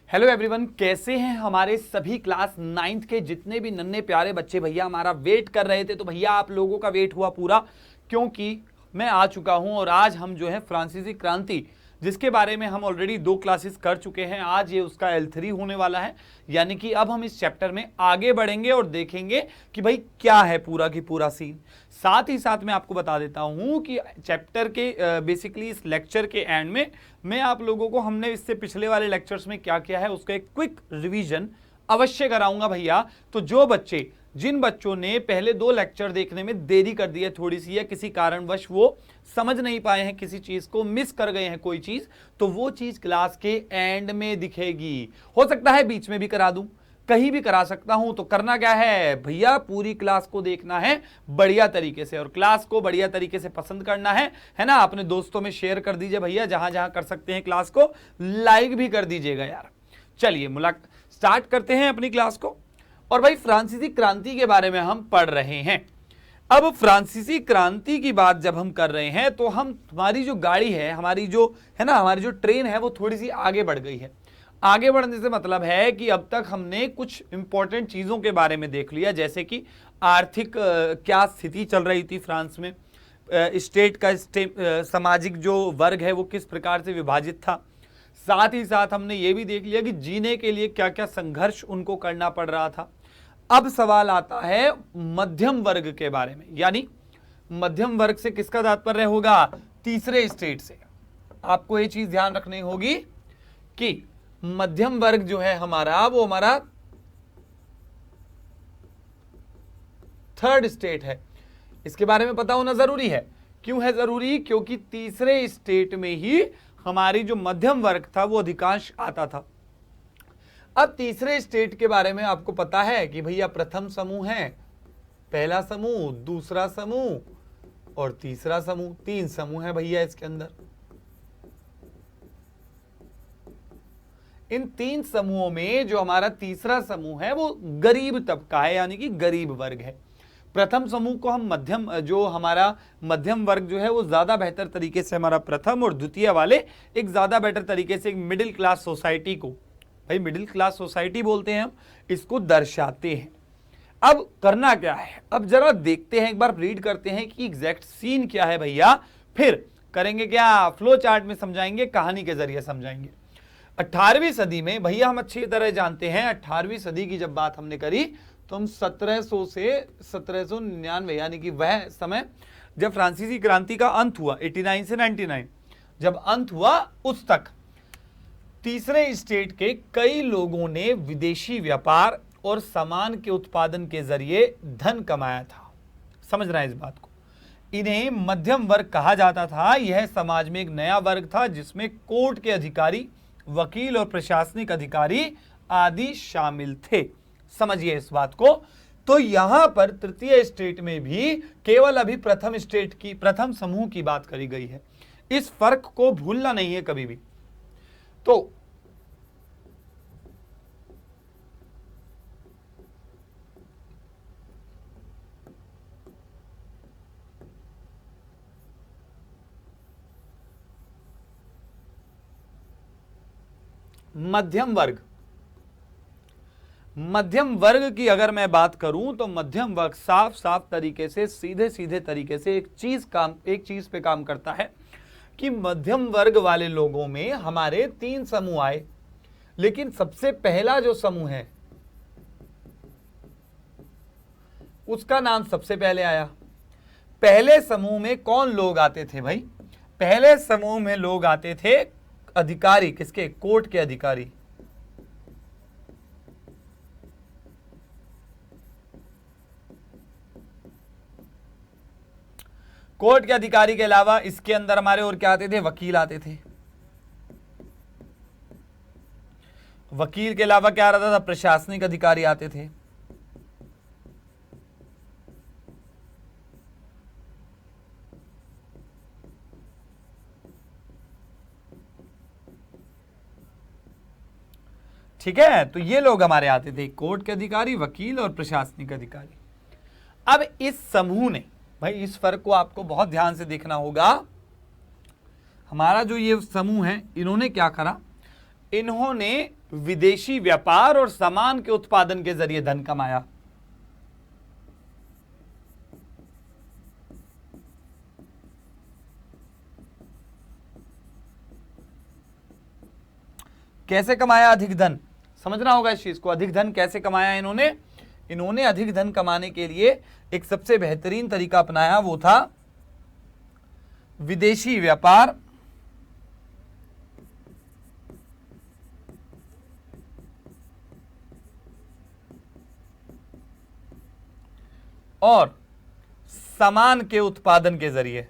Hello everyone, कैसे हैं हमारे सभी क्लास 9th के जितने भी नन्हे प्यारे बच्चे भैया हमारा वेट कर रहे थे। तो भैया आप लोगों का वेट हुआ पूरा, क्योंकि मैं आ चुका हूं और आज हम जो है फ्रांसीसी क्रांति, जिसके बारे में हम ऑलरेडी 2 क्लासेस कर चुके हैं, आज ये उसका L3 होने वाला है। यानी कि अब हम इस चैप्टर में आगे बढ़ेंगे और देखेंगे कि भाई क्या है पूरा की पूरा सीन। साथ ही साथ मैं आपको बता देता हूं कि चैप्टर के बेसिकली इस लेक्चर के एंड में मैं आप लोगों को हमने इससे पिछले वाले लेक्चर्स में क्या किया है उसका एक क्विक रिवीजन अवश्य कराऊंगा भैया। तो जिन बच्चों ने पहले 2 लेक्चर देखने में देरी कर दी है थोड़ी सी, या किसी कारणवश वो समझ नहीं पाए हैं, किसी चीज को मिस कर गए हैं कोई चीज, तो वो चीज क्लास के एंड में दिखेगी। हो सकता है बीच में भी करा दूं, कहीं भी करा सकता हूं। तो करना क्या है भैया, पूरी क्लास को देखना है बढ़िया तरीके से और क्लास को बढ़िया तरीके से पसंद करना है ना। अपने दोस्तों में शेयर कर दीजिए भैया, जहां जहां कर सकते हैं क्लास को लाइक भी कर दीजिएगा यार। चलिए स्टार्ट करते हैं अपनी क्लास को। और भाई फ्रांसीसी क्रांति के बारे में हम पढ़ रहे हैं। अब फ्रांसीसी क्रांति की बात जब हम कर रहे हैं तो हमारी जो गाड़ी है, हमारी जो ट्रेन है वो थोड़ी सी आगे बढ़ गई है। आगे बढ़ने से मतलब है कि अब तक हमने कुछ इंपॉर्टेंट चीजों के बारे में देख लिया, जैसे कि आर्थिक क्या स्थिति चल रही थी फ्रांस में, स्टेट का सामाजिक जो वर्ग है वो किस प्रकार से विभाजित था। साथ ही साथ हमने ये भी देख लिया कि जीने के लिए क्या क्या संघर्ष उनको करना पड़ रहा था। अब सवाल आता है मध्यम वर्ग के बारे में, यानी मध्यम वर्ग से किसका तात्पर्य होगा, तीसरे स्टेट से। आपको ये चीज ध्यान रखनी होगी कि मध्यम वर्ग जो है हमारा, वो हमारा थर्ड स्टेट है। इसके बारे में पता होना जरूरी है। क्यों है जरूरी, क्योंकि तीसरे स्टेट में ही हमारी जो मध्यम वर्ग था वो अधिकांश आता था। अब तीसरे स्टेट के बारे में आपको पता है कि भैया प्रथम समूह है, पहला समूह, दूसरा समूह और तीसरा समूह। 3 समूह है भैया इसके अंदर। इन 3 समूहों में जो हमारा तीसरा समूह है वो गरीब तबका है, यानी कि गरीब वर्ग है। प्रथम समूह को हम हमारा मध्यम वर्ग जो है वो ज्यादा बेहतर तरीके से हमारा प्रथम, और द्वितीय वाले एक ज्यादा बेटर तरीके से एक मिडिल क्लास सोसाइटी को, भाई मिडिल क्लास सोसाइटी बोलते हैं हम, इसको दर्शाते हैं। अब करना क्या है, अब जरा देखते हैं, एक बार रीड करते हैं कि एग्जैक्ट सीन क्या है भैया, फिर करेंगे क्या, फ्लो चार्ट में समझाएंगे, कहानी के जरिए समझाएंगे। 18वीं सदी में भैया हम अच्छी तरह जानते हैं, 18वीं सदी की जब बात हमने करी तो हम 1700 से 1799, यानी कि वह समय जब फ्रांसीसी क्रांति का अंत हुआ, 89 से 99 जब अंत हुआ, उस तक तीसरे स्टेट के कई लोगों ने विदेशी व्यापार और सामान के उत्पादन के जरिए धन कमाया था। समझ रहे हैं इस बात को। इन्हें मध्यम वर्ग कहा जाता था। यह समाज में एक नया वर्ग था जिसमें कोर्ट के अधिकारी, वकील और प्रशासनिक अधिकारी आदि शामिल थे। समझिए इस बात को। तो यहां पर तृतीय स्टेट में भी केवल अभी प्रथम समूह की बात करी गई है। इस फर्क को भूलना नहीं है कभी भी। तो मध्यम वर्ग की अगर मैं बात करूं तो मध्यम वर्ग साफ साफ तरीके से, सीधे सीधे तरीके से एक चीज पे काम करता है कि मध्यम वर्ग वाले लोगों में हमारे 3 समूह आए, लेकिन सबसे पहला जो समूह है उसका नाम सबसे पहले आया। पहले समूह में कौन लोग आते थे भाई, पहले समूह में लोग आते थे अधिकारी, किसके, कोर्ट के अधिकारी। कोर्ट के अधिकारी के अलावा इसके अंदर हमारे और क्या आते थे, वकील आते थे। वकील के अलावा क्या आ रहा था, प्रशासनिक अधिकारी आते थे। ठीक है, तो ये लोग हमारे आते थे, कोर्ट के अधिकारी, वकील और प्रशासनिक अधिकारी। अब इस समूह ने, भाई इस फर्क को आपको बहुत ध्यान से देखना होगा। हमारा जो ये समूह है, इन्होंने क्या करा, इन्होंने विदेशी व्यापार और सामान के उत्पादन के जरिए धन कमाया। कैसे कमाया अधिक धन, समझना होगा इस चीज को। अधिक धन कैसे कमाया इन्होंने? इन्होंने अधिक धन कमाने के लिए एक सबसे बेहतरीन तरीका अपनाया, वो था विदेशी व्यापार और सामान के उत्पादन के जरिए।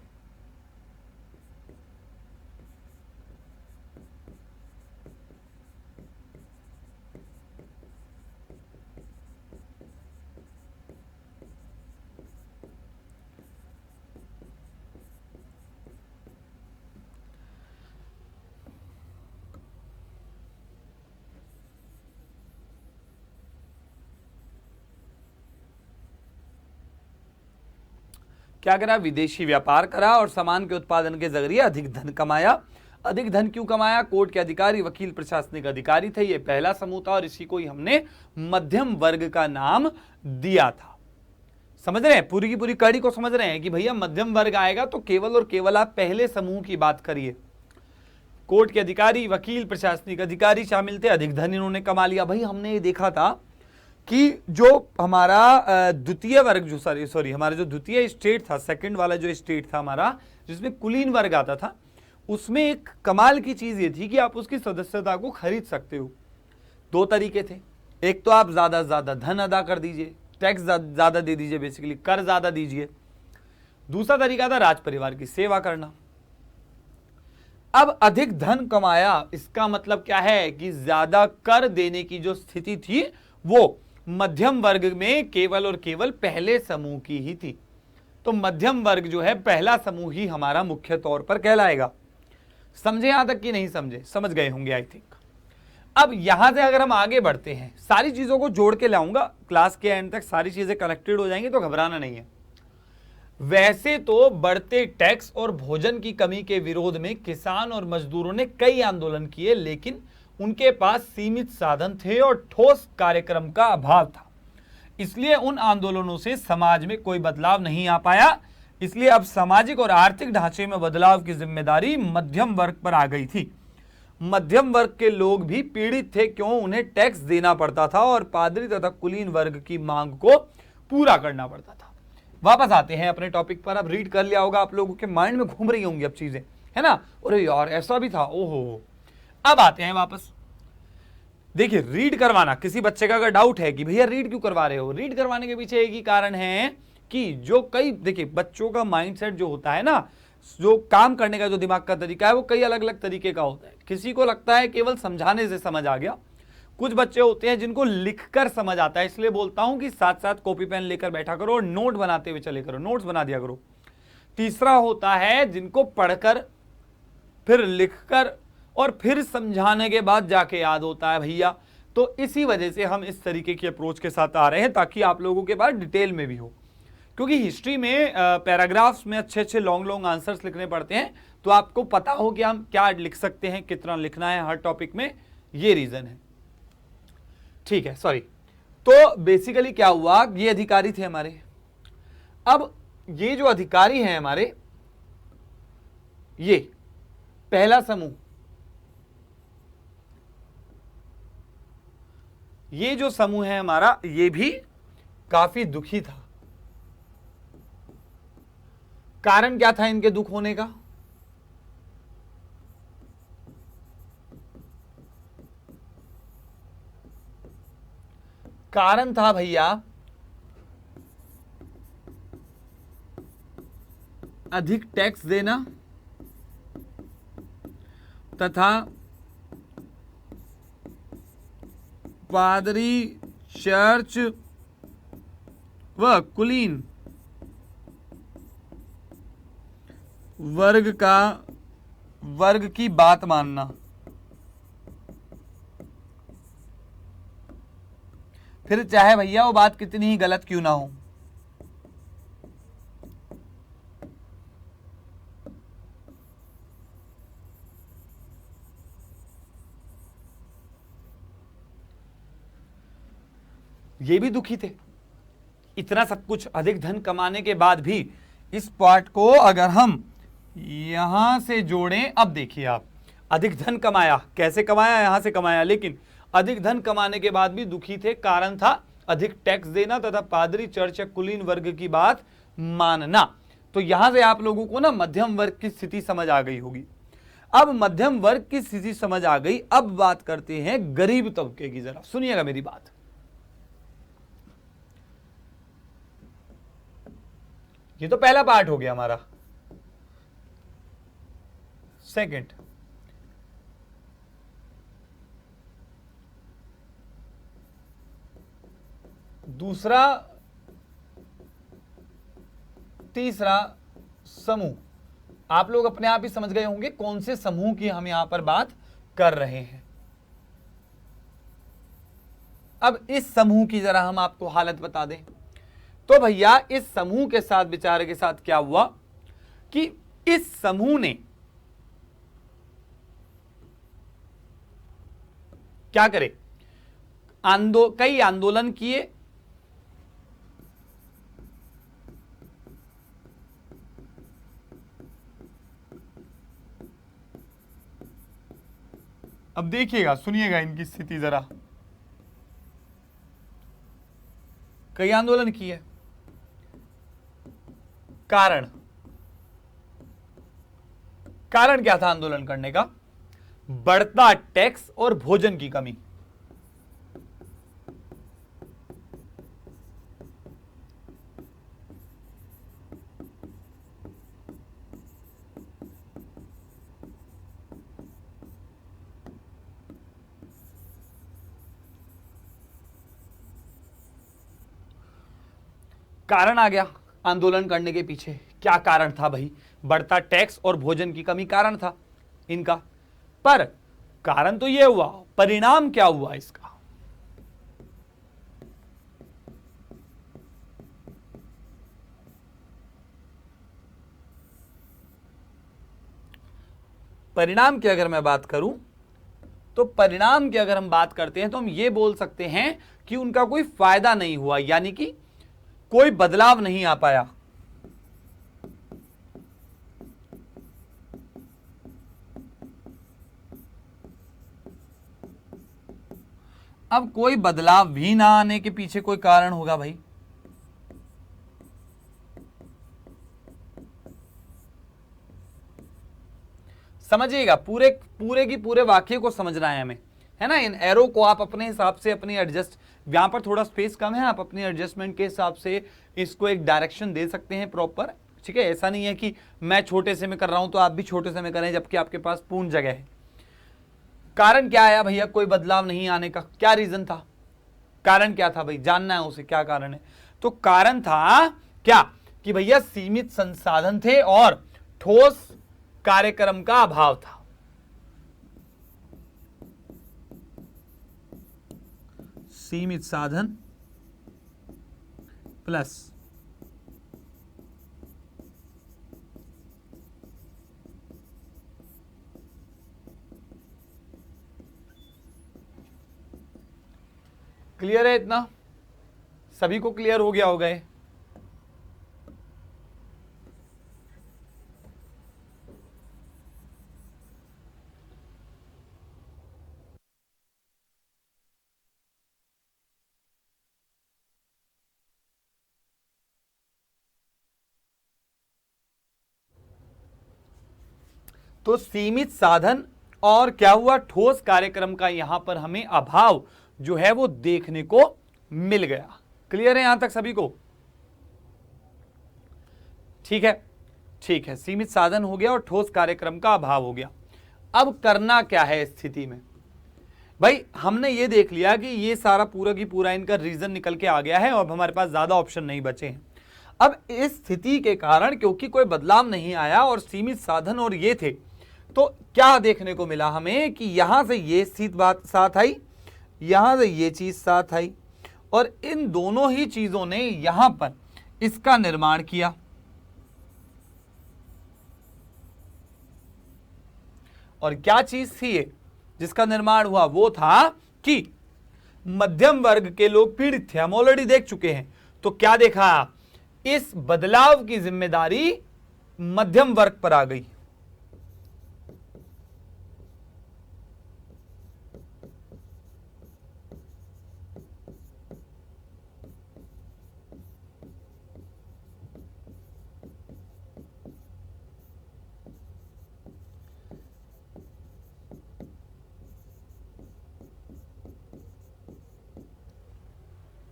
क्या करा? विदेशी व्यापार करा और सामान के उत्पादन के जरिए अधिक धन कमाया। अधिक धन क्यों कमाया? कोर्ट के अधिकारी, वकील, प्रशासनिक अधिकारी थे, ये पहला समूह था और इसी को ही हमने मध्यम वर्ग का नाम दिया था। समझ रहे हैं? पूरी की पूरी कड़ी को समझ रहे हैं कि भैया मध्यम वर्ग आएगा तो केवल और केवल आप पहले समूह की बात करिए। कोर्ट के अधिकारी, वकील, प्रशासनिक अधिकारी शामिल थे, अधिक धन इन्होंने कमा लिया। भाई हमने ये देखा था कि जो हमारा द्वितीय वर्ग जो सॉरी हमारा जो द्वितीय स्टेट था, सेकंड वाला जो स्टेट था हमारा, जिसमें कुलीन वर्ग आता था, उसमें एक कमाल की चीज ये थी कि आप उसकी सदस्यता को खरीद सकते हो। दो तरीके थे, एक तो आप ज्यादा से ज्यादा धन अदा कर दीजिए, टैक्स ज्यादा दे दीजिए, बेसिकली कर ज्यादा दीजिए। दूसरा तरीका था राज परिवार की सेवा करना। अब अधिक धन कमाया, इसका मतलब क्या है कि ज्यादा कर देने की जो स्थिति थी वो मध्यम वर्ग में केवल और केवल पहले समूह की ही थी। तो मध्यम वर्ग जो है पहला समूह ही हमारा मुख्य तौर पर कहलाएगा। समझे यहां तक कि नहीं समझे? समझ गए होंगे आई थिंक। अब यहां से अगर हम आगे बढ़ते हैं, सारी चीजों को जोड़ के लाऊंगा, क्लास के एंड तक सारी चीजें कनेक्टेड हो जाएंगी, तो घबराना नहीं है। वैसे तो बढ़ते टैक्स और भोजन की कमी के विरोध में किसान और मजदूरों ने कई आंदोलन किए, लेकिन उनके पास सीमित साधन थे और ठोस कार्यक्रम का अभाव था। इसलिए उन आंदोलनों से समाज में कोई बदलाव नहीं आ पाया। इसलिए अब सामाजिक और आर्थिक ढांचे में बदलाव की जिम्मेदारी मध्यम वर्ग पर आ गई थी। मध्यम वर्ग के लोग भी पीड़ित थे, क्यों? उन्हें टैक्स देना पड़ता था और पादरी तथा कुलीन वर्ग की मांग को पूरा करना पड़ता था। वापस आते हैं अपने टॉपिक पर। अब रीड कर लिया होगा, आप लोगों के माइंड में घूम रही होंगी अब चीजें, है ना? अरे यार ऐसा भी था, ओहो। अब आते हैं वापस। देखिए, रीड करवाना, किसी बच्चे का अगर डाउट है कि भैया रीड क्यों करवा रहे हो, रीड करवाने के पीछे एक ही कारण है कि जो कई, देखिए बच्चों का माइंडसेट जो होता है ना, जो काम करने का जो दिमाग का तरीका है, वो कई अलग अलग तरीके का होता है। किसी को लगता है केवल समझाने से समझ आ गया, कुछ बच्चे होते हैं जिनको लिखकर समझ आता है। इसलिए बोलता हूं कि साथ साथ कॉपी पेन लेकर बैठा करो और नोट बनाते हुए चले करो, नोट्स बना दिया करो। तीसरा होता है जिनको पढ़कर, फिर लिखकर और फिर समझाने के बाद जाके याद होता है भैया। तो इसी वजह से हम इस तरीके की अप्रोच के साथ आ रहे हैं, ताकि आप लोगों के पास डिटेल में भी हो। क्योंकि हिस्ट्री में पैराग्राफ्स में अच्छे अच्छे लॉन्ग लॉन्ग आंसर्स लिखने पड़ते हैं, तो आपको पता हो कि हम क्या लिख सकते हैं, कितना लिखना है हर टॉपिक में, ये रीजन है। ठीक है, सॉरी। तो बेसिकली क्या हुआ, ये अधिकारी थे हमारे। अब ये जो अधिकारी हैं हमारे, ये पहला समूह, ये जो समूह है हमारा, ये भी काफी दुखी था। कारण क्या था इनके दुख होने का? कारण था भैया अधिक टैक्स देना तथा पादरी, चर्च व कुलीन वर्ग की बात मानना। फिर चाहे भैया वो बात कितनी ही गलत क्यों ना हो। ये भी दुखी थे। इतना सब कुछ अधिक धन कमाने के बाद भी इस पार्ट को अगर हम यहां से जोड़ें, अब देखिए आप, अधिक धन कमाया, कैसे कमाया, यहां से कमाया, लेकिन अधिक धन कमाने के बाद भी दुखी थे। कारण था अधिक टैक्स देना तथा पादरी, चर्च या कुलीन वर्ग की बात मानना। तो यहां से आप लोगों को ना मध्यम वर्ग की स्थिति समझ आ गई होगी। अब मध्यम वर्ग की स्थिति समझ आ गई, अब बात करते हैं गरीब तबके की। जरा सुनिएगा मेरी बात। ये तो पहला पार्ट हो गया हमारा। सेकंड, दूसरा, तीसरा समूह। आप लोग अपने आप ही समझ गए होंगे कौन से समूह की हम यहां पर बात कर रहे हैं। अब इस समूह की जरा हम आपको हालत बता दें। तो भैया इस समूह के साथ, बेचारे के साथ क्या हुआ कि इस समूह ने क्या करे, कई आंदोलन किए, अब देखिएगा, सुनिएगा इनकी स्थिति जरा। कई आंदोलन किए, कारण क्या था आंदोलन करने का? बढ़ता टैक्स और भोजन की कमी। कारण आ गया आंदोलन करने के पीछे। क्या कारण था भाई? बढ़ता टैक्स और भोजन की कमी कारण था इनका। पर कारण तो यह हुआ, परिणाम क्या हुआ इसका? परिणाम की अगर मैं बात करूं तो परिणाम की अगर हम बात करते हैं तो हम ये बोल सकते हैं कि उनका कोई फायदा नहीं हुआ, यानी कि कोई बदलाव नहीं आ पाया। अब कोई बदलाव भी ना आने के पीछे कोई कारण होगा भाई। समझिएगा, पूरे की पूरे वाक्य को समझना है हमें, है ना। इन एरो को आप अपने हिसाब से अपनी एडजस्ट, यहां पर थोड़ा स्पेस कम है, आप अपनी एडजस्टमेंट के हिसाब से इसको एक डायरेक्शन दे सकते हैं प्रॉपर, ठीक है। ऐसा नहीं है कि मैं छोटे से में कर रहा हूं तो आप भी छोटे से में करें, जबकि आपके पास पूर्ण जगह है। कारण क्या आया भैया कोई बदलाव नहीं आने का? क्या रीजन था? कारण क्या था भाई? जानना है उसे, क्या कारण है? तो कारण था क्या कि भैया सीमित संसाधन थे और ठोस कार्यक्रम का अभाव था। सीमित साधन प्लस क्लियर है? इतना सभी को क्लियर हो गया होगा ये? तो सीमित साधन और क्या हुआ, ठोस कार्यक्रम का यहां पर हमें अभाव जो है वो देखने को मिल गया। क्लियर है यहां तक सभी को? ठीक है, ठीक है। सीमित साधन हो गया और ठोस कार्यक्रम का अभाव हो गया। अब करना क्या है इस स्थिति में? भाई हमने ये देख लिया कि ये सारा पूरा की पूरा इनका रीजन निकल के आ गया है और हमारे पास ज्यादा ऑप्शन नहीं बचे हैं। अब इस स्थिति के कारण क्योंकि कोई बदलाव नहीं आया और सीमित साधन और ये थे, तो क्या देखने को मिला हमें कि यहां से ये स्थित बात साथ आई, यहां से ये चीज साथ आई, और इन दोनों ही चीजों ने यहां पर इसका निर्माण किया। और क्या चीज थी ये जिसका निर्माण हुआ? वो था कि मध्यम वर्ग के लोग पीड़ित थे, हम ऑलरेडी देख चुके हैं। तो क्या देखा, इस बदलाव की जिम्मेदारी मध्यम वर्ग पर आ गई।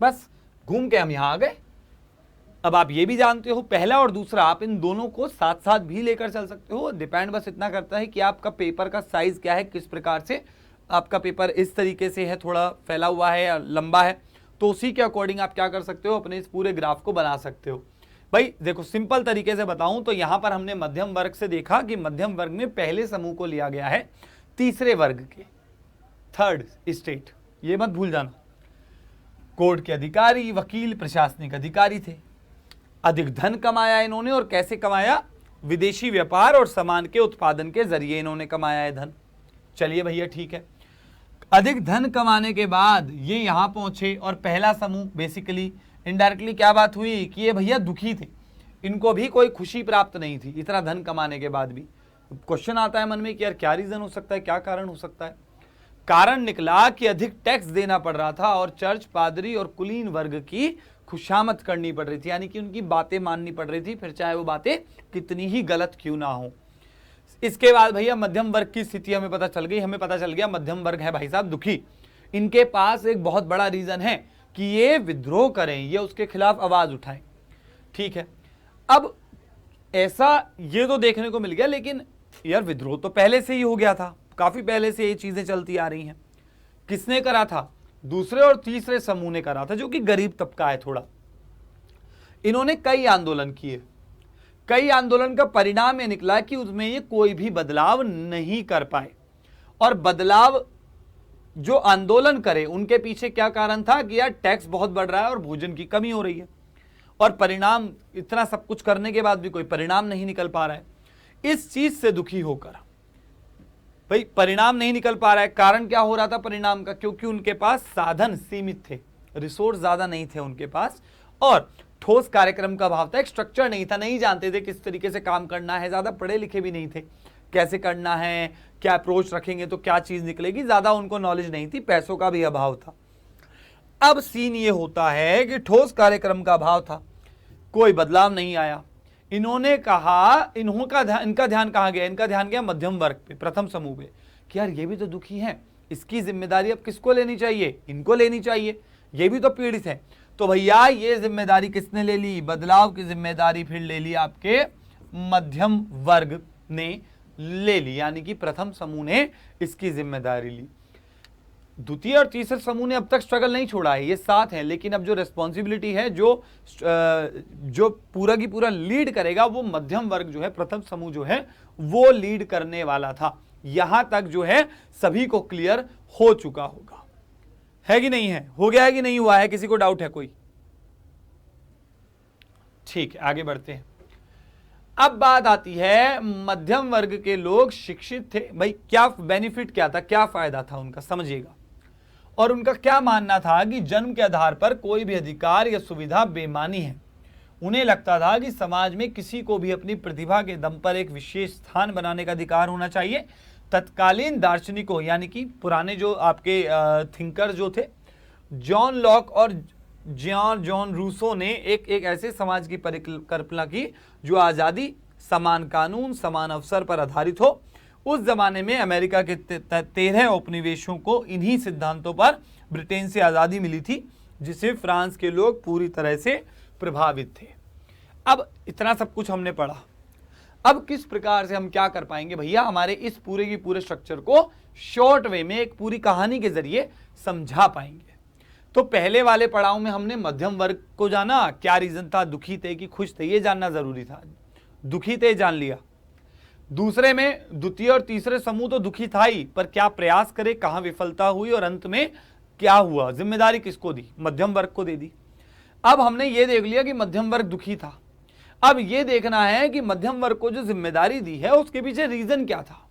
बस घूम के हम यहां आ गए। अब आप ये भी जानते हो, पहला और दूसरा आप इन दोनों को साथ साथ भी लेकर चल सकते हो। डिपेंड बस इतना करता है कि आपका पेपर का साइज क्या है, किस प्रकार से आपका पेपर इस तरीके से है, थोड़ा फैला हुआ है या लंबा है, तो उसी के अकॉर्डिंग आप क्या कर सकते हो, अपने इस पूरे ग्राफ को बना सकते हो। भाई देखो, सिंपल तरीके से बताऊं तो यहां पर हमने मध्यम वर्ग से देखा कि मध्यम वर्ग में पहले समूह को लिया गया है तीसरे वर्ग के, थर्ड स्टेट, ये मत भूल जाना। कोर्ट के अधिकारी, वकील, प्रशासनिक अधिकारी थे। अधिक धन कमाया इन्होंने, और कैसे कमाया, विदेशी व्यापार और सामान के उत्पादन के जरिए इन्होंने कमाया है धन। चलिए भैया ठीक है, अधिक धन कमाने के बाद ये यहां पहुंचे, और पहला समूह बेसिकली इनडायरेक्टली क्या बात हुई कि ये भैया दुखी थे, इनको भी कोई खुशी प्राप्त नहीं थी इतना धन कमाने के बाद भी। क्वेश्चन आता है मन में कि यार क्या रीजन हो सकता है, क्या कारण हो सकता है। कारण निकला कि अधिक टैक्स देना पड़ रहा था और चर्च, पादरी और कुलीन वर्ग की खुशामद करनी पड़ रही थी, यानी कि उनकी बातें माननी पड़ रही थी, फिर चाहे वो बातें कितनी ही गलत क्यों ना हो। इसके बाद भैया मध्यम वर्ग की स्थिति हमें पता चल गई, हमें पता चल गया मध्यम वर्ग है भाई साहब दुखी। इनके पास एक बहुत बड़ा रीजन है कि ये विद्रोह करें, ये उसके खिलाफ आवाज उठाएं। ठीक है, अब ऐसा ये तो देखने को मिल गया, लेकिन यार विद्रोह तो पहले से ही हो गया था, काफी पहले से ये चीजें चलती आ रही हैं। किसने करा था, दूसरे और तीसरे समूह ने करा था, जो कि गरीब तबका है थोड़ा। इन्होंने कई आंदोलन किए, कई आंदोलन का परिणाम ये निकला कि उसमें ये कोई भी बदलाव नहीं कर पाए। और बदलाव जो आंदोलन करे उनके पीछे क्या कारण था कि यार टैक्स बहुत बढ़ रहा है और भोजन की कमी हो रही है, और परिणाम इतना सब कुछ करने के बाद भी कोई परिणाम नहीं निकल पा रहा है। इस चीज से दुखी होकर, भाई परिणाम नहीं निकल पा रहा है, कारण क्या हो रहा था परिणाम का, क्योंकि उनके पास साधन सीमित थे, रिसोर्स ज्यादा नहीं थे उनके पास, और ठोस कार्यक्रम का अभाव था, एक स्ट्रक्चर नहीं था, नहीं जानते थे किस तरीके से काम करना है, ज्यादा पढ़े लिखे भी नहीं थे, कैसे करना है, क्या अप्रोच रखेंगे तो क्या चीज निकलेगी, ज्यादा उनको नॉलेज नहीं थी, पैसों का भी अभाव था। अब सीन ये होता है कि ठोस कार्यक्रम का अभाव था, कोई बदलाव नहीं आया। इन्होंने कहा, इनका ध्यान कहां गया, इनका ध्यान गया मध्यम वर्ग पे, प्रथम समूह पे, कि यार ये भी तो दुखी हैं, इसकी जिम्मेदारी अब किसको लेनी चाहिए, इनको लेनी चाहिए, ये भी तो पीड़ित है। तो भैया ये जिम्मेदारी किसने ले ली, बदलाव की जिम्मेदारी फिर ले ली आपके मध्यम वर्ग ने ले ली, यानी कि प्रथम समूह ने इसकी जिम्मेदारी ली। द्वितीय और तीसरे समूह ने अब तक स्ट्रगल नहीं छोड़ा है, ये साथ हैं, लेकिन अब जो रेस्पॉन्सिबिलिटी है, जो पूरा की पूरा लीड करेगा, वो मध्यम वर्ग जो है, प्रथम समूह जो है वो लीड करने वाला था। यहां तक जो है सभी को क्लियर हो चुका होगा, है कि नहीं है, हो गया है कि नहीं हुआ है, किसी को डाउट है कोई? ठीक है, आगे बढ़ते हैं। अब बात आती है मध्यम वर्ग के लोग शिक्षित थे, भाई क्या बेनिफिट क्या था, क्या फायदा था उनका, समझिएगा। और उनका क्या मानना था कि जन्म के आधार पर कोई भी अधिकार या सुविधा बेमानी है। उन्हें लगता था कि समाज में किसी को भी अपनी प्रतिभा के दम पर एक विशेष स्थान बनाने का अधिकार होना चाहिए। तत्कालीन दार्शनिकों, यानी कि पुराने जो आपके थिंकर जो थे, जॉन लॉक और जॉन रूसो ने एक ऐसे समाज की परिकल्पना की जो आज़ादी, समान कानून, समान अवसर पर आधारित हो। उस जमाने में अमेरिका के 13 उपनिवेशों को इन्हीं सिद्धांतों पर ब्रिटेन से आज़ादी मिली थी, जिसे फ्रांस के लोग पूरी तरह से प्रभावित थे। अब इतना सब कुछ हमने पढ़ा, अब किस प्रकार से हम क्या कर पाएंगे भैया, हमारे इस पूरे की पूरे स्ट्रक्चर को शॉर्ट वे में एक पूरी कहानी के जरिए समझा पाएंगे। तो पहले वाले पड़ाव में हमने मध्यम वर्ग को जाना, क्या रीजन था, दुखी थे कि खुश थे, ये जानना जरूरी था। दुखी थे जान लिया। दूसरे में द्वितीय और तीसरे समूह तो दुखी था ही, पर क्या प्रयास करे, कहां विफलता हुई और अंत में क्या हुआ, जिम्मेदारी किसको दी, मध्यम वर्ग को दे दी। अब हमने ये देख लिया कि मध्यम वर्ग दुखी था, अब ये देखना है कि मध्यम वर्ग को जो जिम्मेदारी दी है उसके पीछे रीजन क्या था,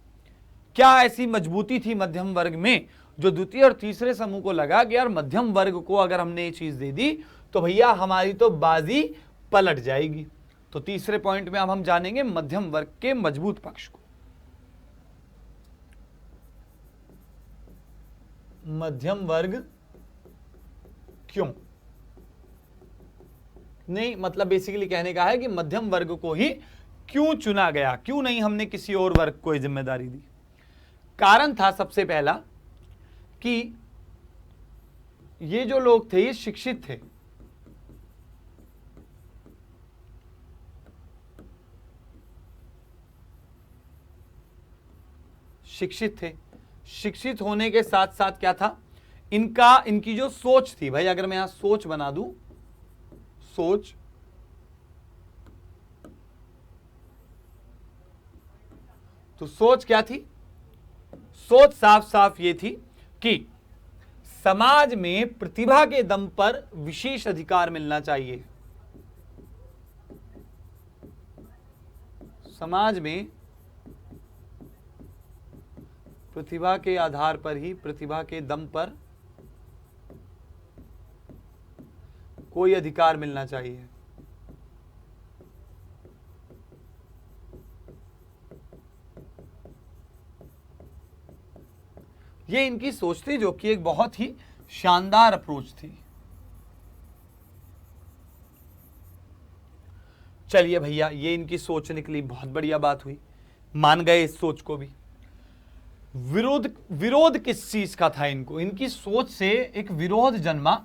क्या ऐसी मजबूती थी मध्यम वर्ग में जो द्वितीय और तीसरे समूह को लगा कि यार मध्यम वर्ग को अगर हमने ये चीज दे दी तो भैया हमारी तो बाजी पलट जाएगी। तो तीसरे पॉइंट में अब हम जानेंगे मध्यम वर्ग के मजबूत पक्ष को। मध्यम वर्ग क्यों नहीं, मतलब बेसिकली कहने का है कि मध्यम वर्ग को ही क्यों चुना गया, क्यों नहीं हमने किसी और वर्ग को जिम्मेदारी दी। कारण था सबसे पहला कि ये जो लोग थे ये शिक्षित थे, शिक्षित थे। शिक्षित होने के साथ साथ क्या था, इनकी जो सोच थी, भाई अगर मैं यहां सोच बना दूं, सोच, तो सोच क्या थी, सोच साफ साफ ये थी कि समाज में प्रतिभा के दम पर विशेष अधिकार मिलना चाहिए। समाज में प्रतिभा के आधार पर ही, प्रतिभा के दम पर कोई अधिकार मिलना चाहिए। ये इनकी सोच थी, जो कि एक बहुत ही शानदार अप्रोच थी। चलिए भैया, ये इनकी सोच निकली, बहुत बढ़िया बात हुई, मान गए इस सोच को भी। विरोध किस चीज का था इनको, इनकी सोच से एक विरोध जन्मा,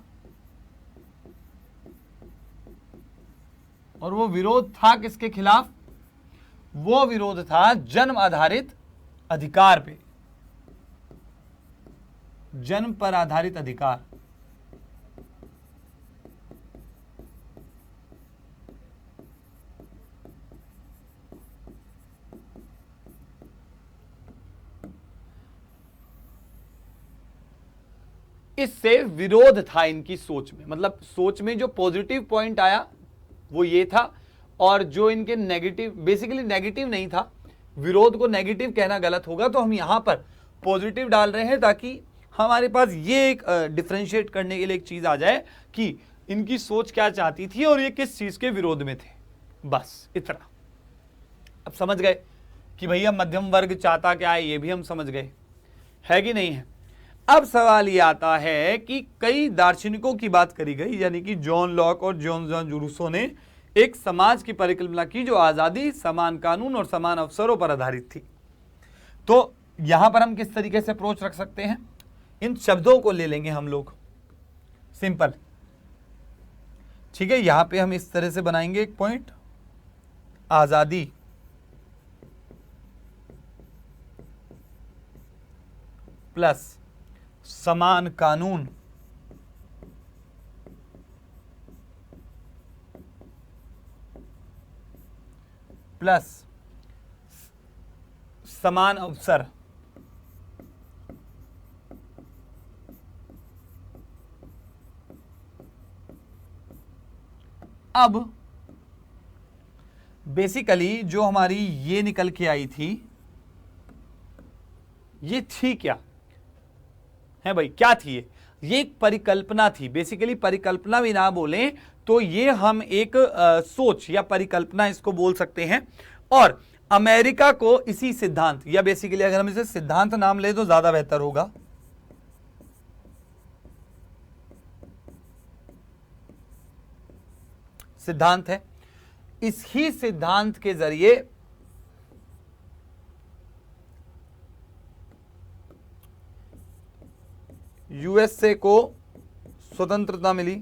और वो विरोध था किसके खिलाफ, वो विरोध था जन्म आधारित अधिकार पे, जन्म पर आधारित अधिकार। इससे विरोध था इनकी सोच में, मतलब सोच में जो पॉजिटिव पॉइंट आया वो ये था, और जो इनके नेगेटिव, बेसिकली नेगेटिव नहीं था, विरोध को नेगेटिव कहना गलत होगा, तो हम यहां पर पॉजिटिव डाल रहे हैं ताकि हमारे पास ये एक डिफरेंशिएट करने के लिए एक चीज आ जाए कि इनकी सोच क्या चाहती थी और ये किस चीज के विरोध में थे, बस इतना। अब समझ गए कि भैया मध्यम वर्ग चाहता क्या है, ये भी हम समझ गए, है कि नहीं है। अब सवाल ये आता है कि कई दार्शनिकों की बात करी गई, यानी कि जॉन लॉक और जॉन रूसो ने एक समाज की परिकल्पना की जो आजादी, समान कानून और समान अवसरों पर आधारित थी। तो यहां पर हम किस तरीके से अप्रोच रख सकते हैं, इन शब्दों को ले लेंगे हम लोग, सिंपल, ठीक है। यहां पे हम इस तरह से बनाएंगे एक पॉइंट, आजादी, प्लस समान कानून, प्लस समान अवसर। अब बेसिकली जो हमारी ये निकल के आई थी, ये थी क्या है भाई, क्या थी ये एक परिकल्पना थी। बेसिकली परिकल्पना भी ना बोलें तो ये हम एक सोच या परिकल्पना इसको बोल सकते हैं। और अमेरिका को इसी सिद्धांत, या बेसिकली अगर हम इसे सिद्धांत नाम ले तो ज्यादा बेहतर होगा, सिद्धांत है, इस ही सिद्धांत के जरिए यूएसए को स्वतंत्रता मिली,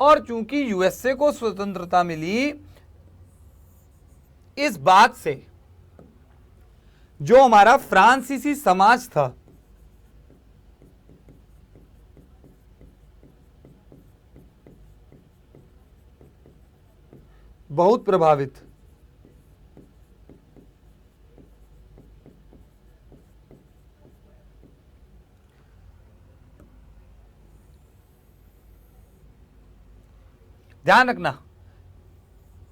और चूंकि यूएसए को स्वतंत्रता मिली, इस बात से जो हमारा फ्रांसीसी समाज था बहुत प्रभावित, ध्यान रखना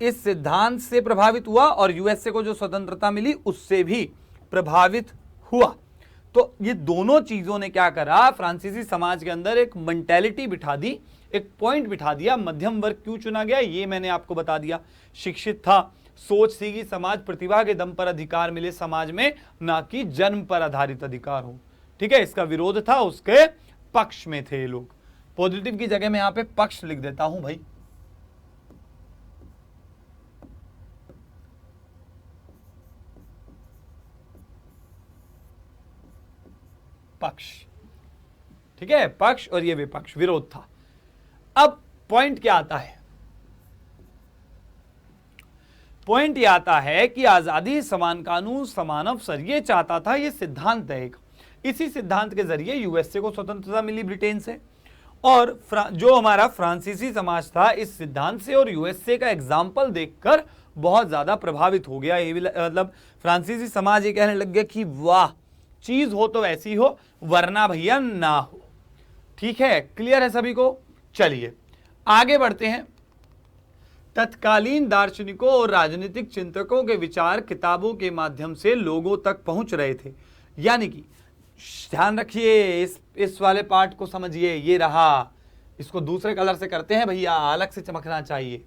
इस सिद्धांत से प्रभावित हुआ और यूएसए को जो स्वतंत्रता मिली उससे भी प्रभावित हुआ। तो ये दोनों चीजों ने क्या करा, फ्रांसीसी समाज के अंदर एक मेंटेलिटी बिठा दी, एक पॉइंट बिठा दिया। मध्यम वर्ग क्यों चुना गया ये मैंने आपको बता दिया। शिक्षित था, सोच थी कि समाज प्रतिभा के दम पर अधिकार मिले समाज में, ना कि जन्म पर आधारित अधिकार हो। ठीक है, इसका विरोध था, उसके पक्ष में थे लोग। पॉजिटिव की जगह मैं यहां पे पक्ष लिख देता हूं भाई। पक्ष, ठीक है, पक्ष और ये विपक्ष, विरोध था। अब पॉइंट क्या आता है, पॉइंट ये आता है कि आजादी, समान कानून, समान अवसर, ये चाहता था, ये सिद्धांत है एक। इसी सिद्धांत के जरिए यूएसए को स्वतंत्रता मिली ब्रिटेन से, और जो हमारा फ्रांसीसी समाज था इस सिद्धांत से और यूएसए का एग्जाम्पल देखकर बहुत ज्यादा प्रभावित हो गया। ये भी मतलब फ्रांसीसी समाज ये कहने लग गया कि वाह, चीज हो तो ऐसी हो, वरना भैया ना हो। ठीक है, क्लियर है सभी को। चलिए आगे बढ़ते हैं। तत्कालीन दार्शनिकों और राजनीतिक चिंतकों के विचार किताबों के माध्यम से लोगों तक पहुंच रहे थे। यानी कि ध्यान रखिए, इस वाले पार्ट को समझिए, ये रहा, इसको दूसरे कलर से करते हैं भैया, अलग से चमकना चाहिए,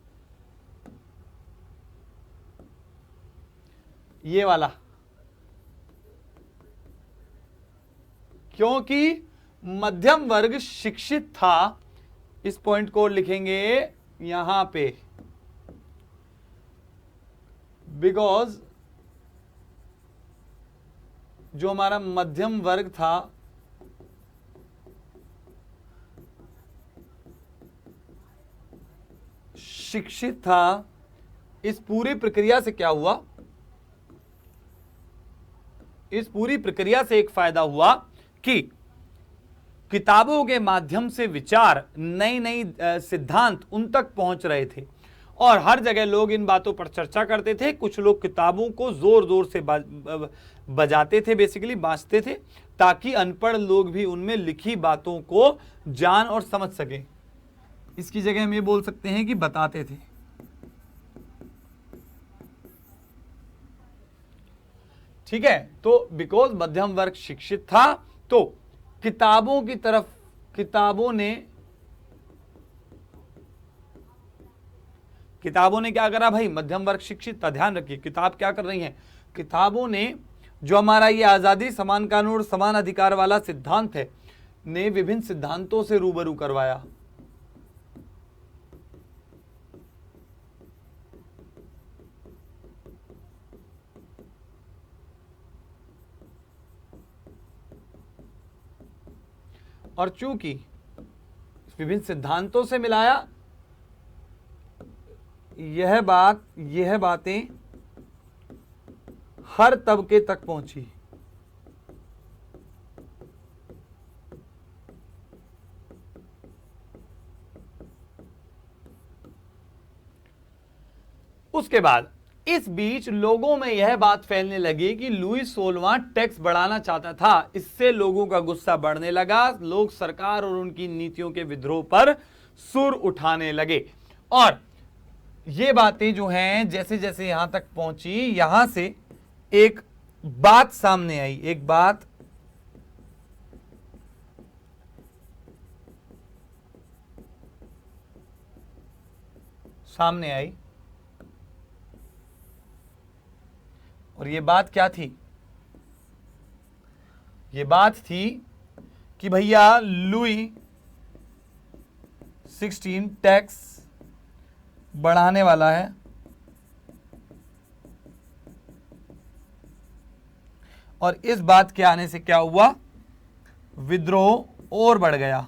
ये वाला, क्योंकि मध्यम वर्ग शिक्षित था। इस पॉइंट को लिखेंगे यहां पे, बिकॉज जो हमारा मध्यम वर्ग था शिक्षित था, इस पूरी प्रक्रिया से क्या हुआ, इस पूरी प्रक्रिया से एक फायदा हुआ कि किताबों के माध्यम से विचार, नई नई सिद्धांत उन तक पहुंच रहे थे और हर जगह लोग इन बातों पर चर्चा करते थे। कुछ लोग किताबों को जोर जोर से बजाते थे, बेसिकली बांचते थे, ताकि अनपढ़ लोग भी उनमें लिखी बातों को जान और समझ सके। इसकी जगह हम ये बोल सकते हैं कि बताते थे। ठीक है, तो बिकॉज मध्यम वर्ग शिक्षित था तो किताबों की तरफ, किताबों ने क्या करा भाई, मध्यम वर्ग शिक्षित था, ध्यान रखिए किताब क्या कर रही है, किताबों ने जो हमारा ये आजादी, समान कानून और समान अधिकार वाला सिद्धांत है, ने विभिन्न सिद्धांतों से रूबरू करवाया। और चूंकि विभिन्न सिद्धांतों से मिलाया, यह बातें हर तबके तक पहुंची। उसके बाद इस बीच लोगों में यह बात फैलने लगी कि लुई 16वां टैक्स बढ़ाना चाहता था। इससे लोगों का गुस्सा बढ़ने लगा, लोग सरकार और उनकी नीतियों के विद्रोह पर सुर उठाने लगे। और ये बातें जो हैं जैसे जैसे यहां तक पहुंची, यहां से एक बात सामने आई, एक बात सामने आई। और ये बात क्या थी, ये बात थी कि भैया लुई 16 टैक्स बढ़ाने वाला है और इस बात के आने से क्या हुआ, विद्रोह और बढ़ गया।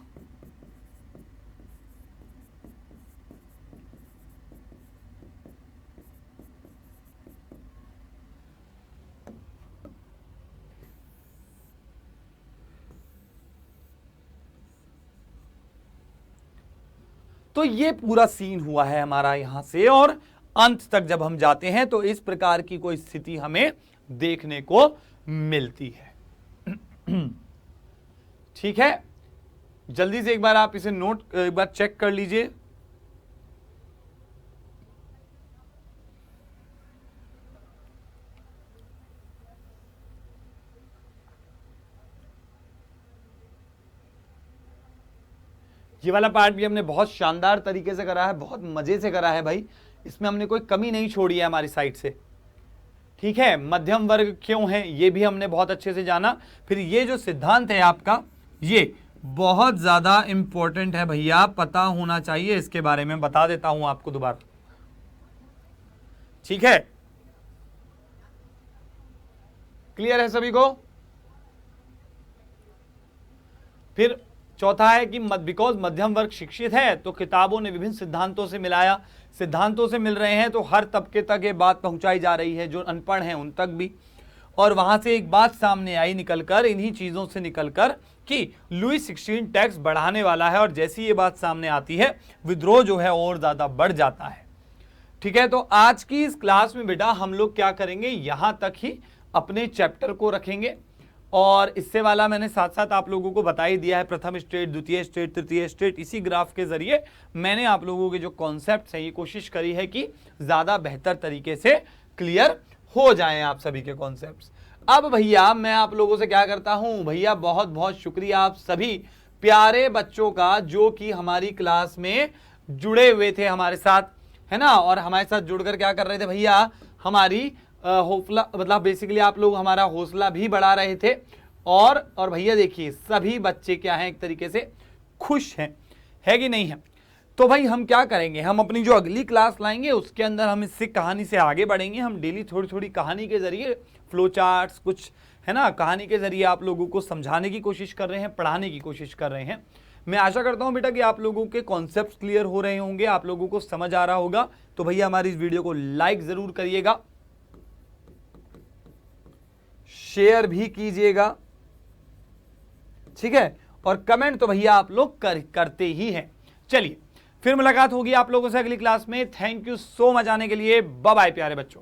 तो ये पूरा सीन हुआ है हमारा यहां से, और अंत तक जब हम जाते हैं तो इस प्रकार की कोई स्थिति हमें देखने को मिलती है। ठीक है, जल्दी से एक बार आप इसे नोट, एक बार चेक कर लीजिए। ये वाला पार्ट भी हमने बहुत शानदार तरीके से करा है, बहुत मजे से करा है भाई, इसमें हमने कोई कमी नहीं छोड़ी है हमारी साइड से। ठीक है, मध्यम वर्ग क्यों है ये भी हमने बहुत अच्छे से जाना। फिर ये जो सिद्धांत है आपका, ये बहुत ज्यादा इंपॉर्टेंट है भैया, पता होना चाहिए, इसके बारे में बता देता हूं आपको दोबारा। ठीक है, क्लियर है सभी को। फिर चौथा है कि बिकॉज मध्यम वर्ग शिक्षित है तो किताबों ने विभिन्न सिद्धांतों से मिलाया, सिद्धांतों से मिल रहे हैं तो हर तबके तक ये बात पहुंचाई जा रही है, जो अनपढ़ हैं उन तक भी। और वहां से एक बात सामने आई निकलकर, इन्हीं चीजों से निकलकर, कि लुई 16 टैक्स बढ़ाने वाला है, और जैसी ये बात सामने आती है विद्रोह जो है और ज्यादा बढ़ जाता है। ठीक है, तो आज की इस क्लास में बेटा हम लोग क्या करेंगे, यहां तक ही अपने चैप्टर को रखेंगे। और इससे वाला मैंने साथ साथ आप लोगों को बता ही दिया है, प्रथम स्टेट, द्वितीय स्टेट, तृतीय स्टेट। इसी ग्राफ के जरिए मैंने आप लोगों के जो कॉन्सेप्ट हैं ये कोशिश करी है कि ज्यादा बेहतर तरीके से क्लियर हो जाएं आप सभी के कॉन्सेप्ट्स। अब भैया मैं आप लोगों से क्या करता हूं, भैया बहुत बहुत शुक्रिया आप सभी प्यारे बच्चों का जो कि हमारी क्लास में जुड़े हुए थे हमारे साथ, है ना, और हमारे साथ जुड़कर क्या कर रहे थे भैया, हमारी हौसला, मतलब बेसिकली आप लोग हमारा हौसला भी बढ़ा रहे थे। और भैया देखिए सभी बच्चे क्या हैं, एक तरीके से खुश हैं, है कि नहीं है। तो भाई हम क्या करेंगे, हम अपनी जो अगली क्लास लाएंगे उसके अंदर हम इससे कहानी से आगे बढ़ेंगे। हम डेली थोड़ी थोड़ी कहानी के जरिए, फ्लो चार्ट्स कुछ, है ना, कहानी के जरिए आप लोगों को समझाने की कोशिश कर रहे हैं, पढ़ाने की कोशिश कर रहे हैं। मैं आशा करता हूं बेटा कि आप लोगों के कॉन्सेप्ट क्लियर हो रहे होंगे, आप लोगों को समझ आ रहा होगा। तो भैया हमारी इस वीडियो को लाइक जरूर करिएगा, शेयर भी कीजिएगा, ठीक है, और कमेंट तो भैया आप लोग करते ही हैं। चलिए फिर मुलाकात होगी आप लोगों से अगली क्लास में। थैंक यू सो मच आने के लिए, बाय बाय प्यारे बच्चों।